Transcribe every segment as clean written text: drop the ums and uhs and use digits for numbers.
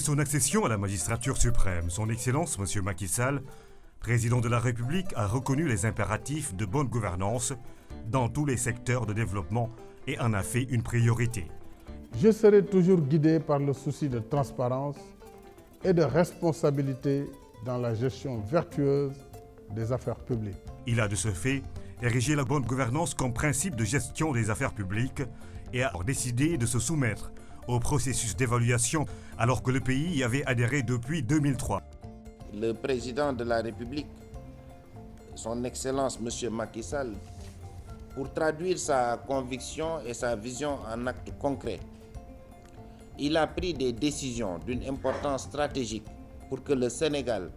son accession à la magistrature suprême, son Excellence M. Macky Sall, président de la République, a reconnu les impératifs de bonne gouvernance dans tous les secteurs de développement et en a fait une priorité. Je serai toujours guidé par le souci de transparence et de responsabilité dans la gestion vertueuse des affaires publiques. Il a de ce fait érigé la bonne gouvernance comme principe de gestion des affaires publiques et a décidé de se soumettre au processus d'évaluation alors que le pays y avait adhéré depuis 2003. Le président de la République, son Excellence M. Macky Sall, pour traduire sa conviction et sa vision en actes concrets, il a pris des décisions d'une importance stratégique pour que le Sénégal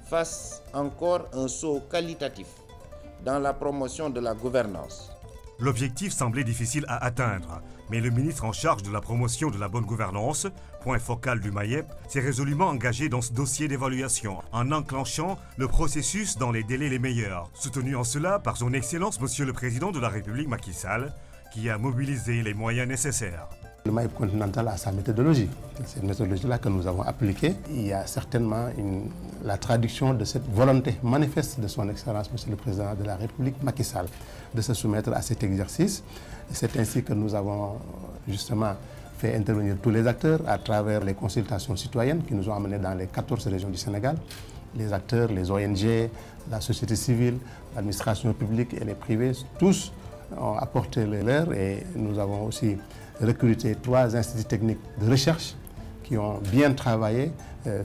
fasse encore un saut qualitatif dans la promotion de la gouvernance. L'objectif semblait difficile à atteindre, mais le ministre en charge de la promotion de la bonne gouvernance, point focal du MAIEP, s'est résolument engagé dans ce dossier d'évaluation en enclenchant le processus dans les délais les meilleurs, soutenu en cela par son Excellence Monsieur le Président de la République Macky Sall, qui a mobilisé les moyens nécessaires. Le MAIEP continental a sa méthodologie. C'est cette méthodologie-là que nous avons appliquée. Il y a certainement la traduction de cette volonté manifeste de son Excellence Monsieur le Président de la République Macky Sall de se soumettre à cet exercice. C'est ainsi que nous avons justement fait intervenir tous les acteurs à travers les consultations citoyennes qui nous ont amenés dans les 14 régions du Sénégal. Les acteurs, les ONG, la société civile, l'administration publique et les privés, tous ont apporté le leur et nous avons aussi recruté 3 instituts techniques de recherche qui ont bien travaillé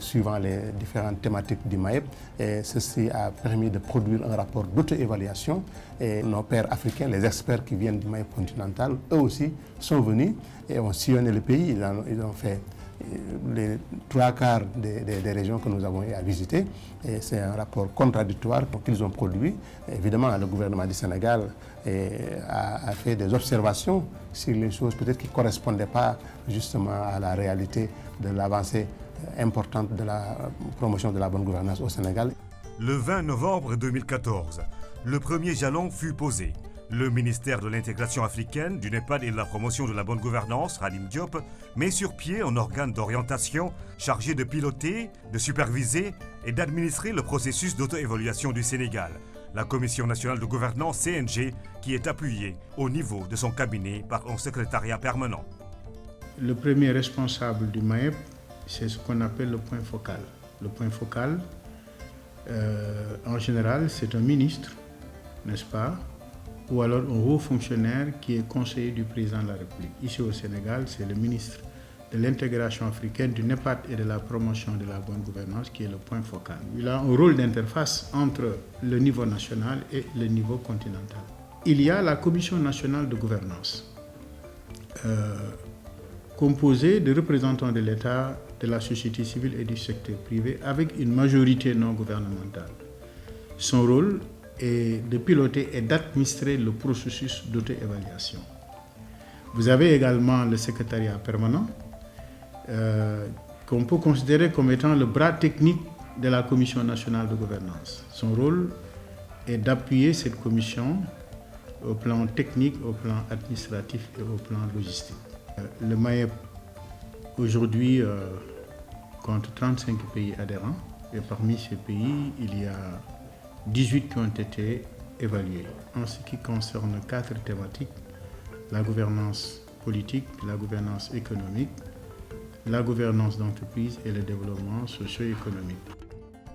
suivant les différentes thématiques du MAIEP. Et ceci a permis de produire un rapport d'auto-évaluation. Et nos pairs africains, les experts qui viennent du MAIEP continental, eux aussi sont venus et ont sillonné le pays. Ils ont fait les 3/4 des régions que nous avons eu à visiter. Et c'est un rapport contradictoire qu'ils ont produit. Évidemment, le gouvernement du Sénégal a fait des observations sur les choses peut-être qui ne correspondaient pas justement à la réalité de l'avancée importante de la promotion de la bonne gouvernance au Sénégal. Le 20 novembre 2014, le premier jalon fut posé. Le ministère de l'intégration africaine, du NEPAD et de la promotion de la bonne gouvernance, Khadim Diop, met sur pied un organe d'orientation chargé de piloter, de superviser et d'administrer le processus d'auto-évaluation du Sénégal, la Commission nationale de gouvernance CNG, qui est appuyée au niveau de son cabinet par un secrétariat permanent. Le premier responsable du MAIEP, c'est ce qu'on appelle le point focal. Le point focal, en général, c'est un ministre, n'est-ce pas, ou alors un haut fonctionnaire qui est conseiller du président de la République. Ici au Sénégal, c'est le ministre de l'intégration africaine, du NEPAD et de la promotion de la bonne gouvernance qui est le point focal. Il a un rôle d'interface entre le niveau national et le niveau continental. Il y a la Commission nationale de gouvernance, composée de représentants de l'État, de la société civile et du secteur privé, avec une majorité non gouvernementale. Son rôle est de piloter et d'administrer le processus d'auto-évaluation. Vous avez également le secrétariat permanent, qu'on peut considérer comme étant le bras technique de la Commission nationale de gouvernance. Son rôle est d'appuyer cette commission au plan technique, au plan administratif et au plan logistique. Le MAIEP, aujourd'hui, compte 35 pays adhérents, et parmi ces pays, il y a 18 qui ont été évalués. En ce qui concerne 4 thématiques, la gouvernance politique, la gouvernance économique, la gouvernance d'entreprise et le développement socio-économique.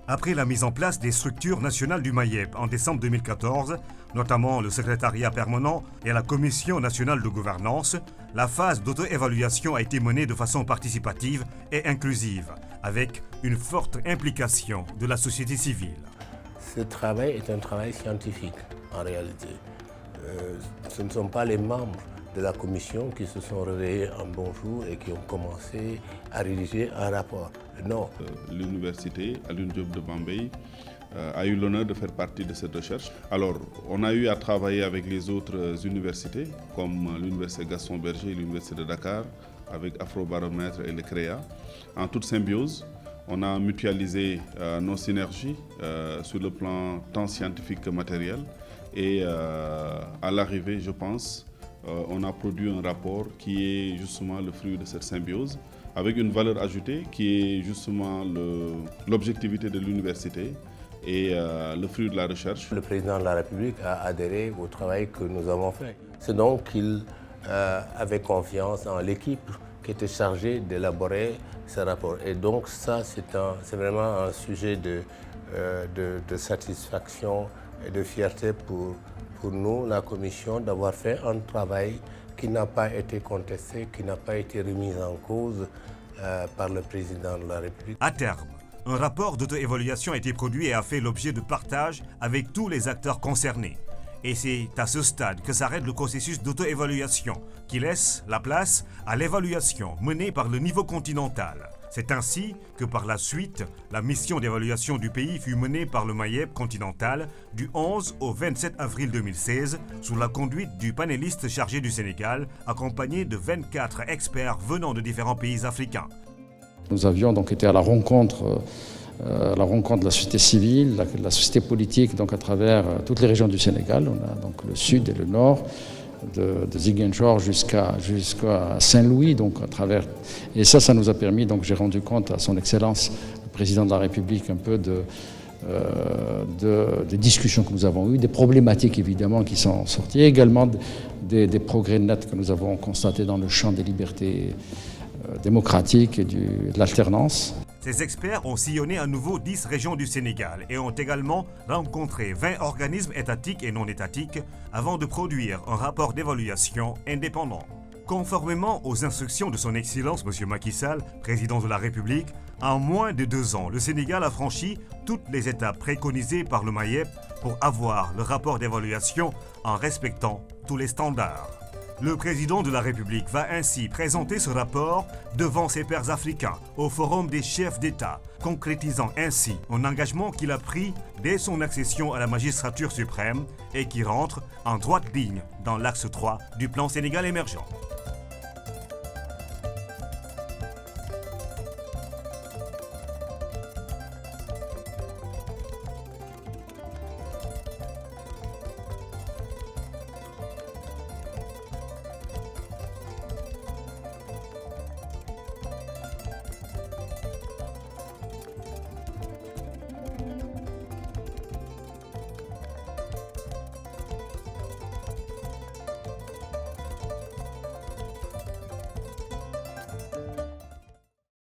Après la mise en place des structures nationales du MAIEP en décembre 2014, notamment le secrétariat permanent et la Commission nationale de gouvernance, la phase d'auto-évaluation a été menée de façon participative et inclusive, avec une forte implication de la société civile. Ce travail est un travail scientifique, en réalité. Ce ne sont pas les membres de la commission qui se sont réveillés un bon jour et qui ont commencé à rédiger un rapport. Non. L'université Alioune Diop de Bambey a eu l'honneur de faire partie de cette recherche. Alors, on a eu à travailler avec les autres universités, comme l'université Gaston Berger et l'université de Dakar, avec Afrobaromètre et le CREA, en toute symbiose. On a mutualisé nos synergies sur le plan tant scientifique que matériel. Et à l'arrivée, je pense, on a produit un rapport qui est justement le fruit de cette symbiose avec une valeur ajoutée qui est justement l'objectivité de l'université et le fruit de la recherche. Le président de la République a adhéré au travail que nous avons fait. C'est donc qu'il avait confiance en l'équipe qui était chargée d'élaborer ce rapport. Et donc ça, c'est vraiment un sujet de satisfaction et de fierté pour nous, la Commission, d'avoir fait un travail qui n'a pas été contesté, qui n'a pas été remis en cause par le président de la République. À terme, un rapport d'auto-évaluation a été produit et a fait l'objet de partage avec tous les acteurs concernés. Et c'est à ce stade que s'arrête le processus d'auto-évaluation, qui laisse la place à l'évaluation menée par le niveau continental. C'est ainsi que par la suite, la mission d'évaluation du pays fut menée par le MAIEP continental du 11 au 27 avril 2016 sous la conduite du panéliste chargé du Sénégal, accompagné de 24 experts venant de différents pays africains. Nous avions donc été à la rencontre de la société civile, de la société politique, donc à travers toutes les régions du Sénégal. On a donc le sud et le nord, de Ziguinchor jusqu'à Saint-Louis, donc à travers. Et ça nous a permis, donc j'ai rendu compte à son Excellence, le Président de la République, un peu des discussions que nous avons eues, des problématiques évidemment qui sont sorties, et également des progrès nets que nous avons constatés dans le champ des libertés démocratiques et de l'alternance. Ces experts ont sillonné à nouveau 10 régions du Sénégal et ont également rencontré 20 organismes étatiques et non étatiques avant de produire un rapport d'évaluation indépendant. Conformément aux instructions de son Excellence M. Macky Sall, président de la République, en moins de 2 ans, le Sénégal a franchi toutes les étapes préconisées par le MAIEP pour avoir le rapport d'évaluation en respectant tous les standards. Le président de la République va ainsi présenter ce rapport devant ses pairs africains au Forum des chefs d'État, concrétisant ainsi un engagement qu'il a pris dès son accession à la magistrature suprême et qui rentre en droite ligne dans l'axe 3 du plan Sénégal émergent.